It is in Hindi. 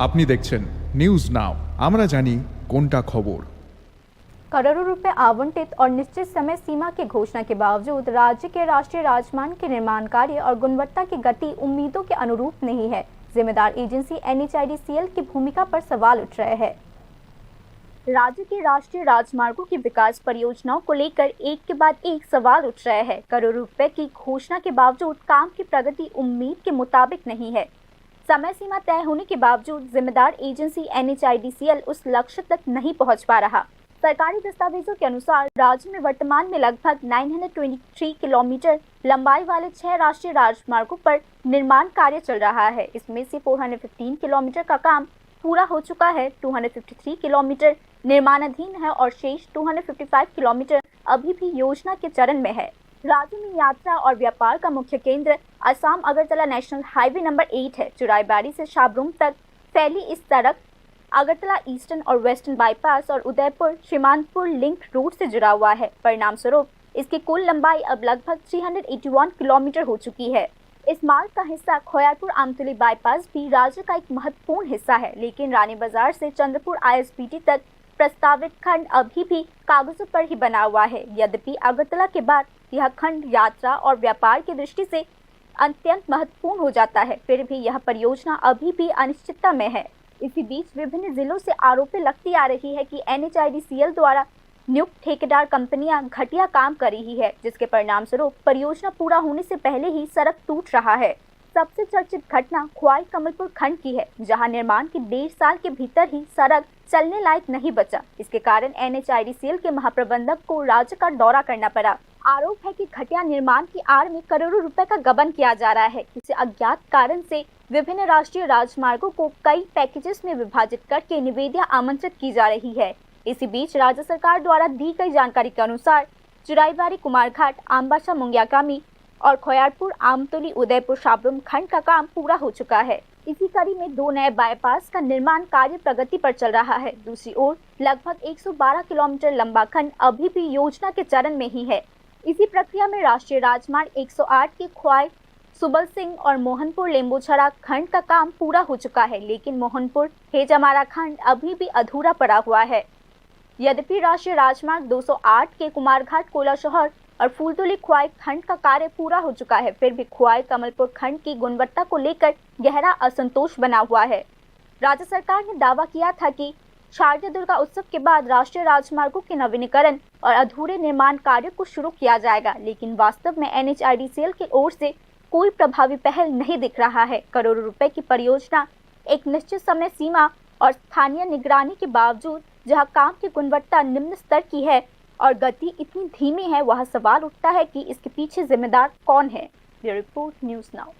আপনি দেখছেন নিউজ নাও, আমরা জানি কোনটা খবর। करोड़ों रुपए आवंटित और निश्चित समय सीमा की घोषणा के बावजूद राज्य के राष्ट्रीय राजमार्ग के निर्माण कार्य और गुणवत्ता की गति उम्मीदों के अनुरूप नहीं है। जिम्मेदार एजेंसी NHIDCL की भूमिका पर सवाल उठ रहे हैं। राज्य के राष्ट्रीय राजमार्गों की विकास परियोजनाओं को लेकर एक के बाद एक सवाल उठ रहे हैं। करोड़ों रुपए की घोषणा के बावजूद काम की प्रगति उम्मीद के मुताबिक नहीं है। समय सीमा तय होने के बावजूद जिम्मेदार एजेंसी NHIDCL उस लक्ष्य तक नहीं पहुंच पा रहा। सरकारी दस्तावेजों के अनुसार राज्य में वर्तमान में लगभग 923 किलोमीटर लंबाई वाले 6 राष्ट्रीय राजमार्गों पर निर्माण कार्य चल रहा है। इसमें से 415 किलोमीटर का काम पूरा हो चुका है, 253 किलोमीटर निर्माणाधीन है और शेष 255 किलोमीटर अभी भी योजना के चरण में है। राज्य में यात्रा और व्यापार का मुख्य केंद्र Assam Agartala national highway number 8 है। चुराईबाड़ी से शाबरूम तक फैली इस सड़क अगरतला ईस्टर्न और वेस्टर्न बाईपास और उदयपुर श्रीमानपुर लिंक रूट से जुड़ा हुआ है। परिणाम स्वरूप इसकी कुल लंबाई अब लगभग 381 किलोमीटर हो चुकी है। इस मार्ग का हिस्सा खोयारपुर आमतौली बाईपास भी राज्य का एक महत्वपूर्ण हिस्सा है, लेकिन रानी बाजार से चंद्रपुर ISBT तक प्रस्तावित खंड अभी भी कागजों पर ही बना हुआ है। यद्यपि अगरतला के बाद यह खंड यात्रा और व्यापार की दृष्टि से अत्यंत महत्वपूर्ण हो जाता है, फिर भी यह परियोजना अभी भी अनिश्चितता में है। इसी बीच विभिन्न जिलों से आरोपें लगती आ रही है कि NHIDCL द्वारा नियुक्त ठेकेदार कंपनियां घटिया काम कर रही है, जिसके परिणाम स्वरूप परियोजना पूरा होने से पहले ही सड़क टूट रहा है। सबसे चर्चित घटना ख्वाई कमलपुर खंड की है, जहां निर्माण के 1.5 साल के भीतर ही सड़क चलने लायक नहीं बचा। इसके कारण NHIDCL के महाप्रबंधक को राज्य का दौरा करना पड़ा। आरोप है कि घटिया निर्माण की आड़ में करोड़ों रुपए का गबन किया जा रहा है। किसी अज्ञात कारण से विभिन्न राष्ट्रीय राजमार्गों को कई पैकेजेस में विभाजित करके निविदा आमंत्रित की जा रही है। इसी बीच राज्य सरकार द्वारा दी गई जानकारी के अनुसार चुराईबाड़ी कुमारघाट आमबासा मुंगियाकामी और खोयारपुर आमतौली उदयपुर शाबरूम खंड का काम पूरा हो चुका है। इसी कड़ी में 2 नए बाईपास का निर्माण कार्य प्रगति पर चल रहा है। दूसरी ओर लगभग 112 किलोमीटर लंबा खंड अभी भी योजना के चरण में ही है। इसी प्रक्रिया में राष्ट्रीय राजमार्ग 108 के ख्वाई सुबल सिंह और मोहनपुर लेम्बूछड़ा खंड का काम पूरा हो चुका है, लेकिन मोहनपुर हेजमारा खंड अभी भी अधूरा पड़ा हुआ है। यद्यपि राष्ट्रीय राजमार्ग 208 के कुमारघाट कोला शहर और फूलतोली ख्वाई खंड का कार्य पूरा हो चुका है, फिर भी ख्वाई कमलपुर खंड की गुणवत्ता को लेकर गहरा असंतोष बना हुआ है। राज्य सरकार ने दावा किया था कि शारदीय दुर्गा उत्सव के बाद राष्ट्रीय राजमार्गों के नवीनीकरण और अधूरे निर्माण कार्य को शुरू किया जाएगा, लेकिन वास्तव में NHIDCL की ओर से कोई प्रभावी पहल नहीं दिख रहा है। करोड़ों रुपए की परियोजना एक निश्चित समय सीमा और स्थानीय निगरानी के बावजूद जहां काम की गुणवत्ता निम्न स्तर की है और गति इतनी धीमी है, वह सवाल उठता है कि इसके पीछे जिम्मेदार कौन है। Bureau report news now.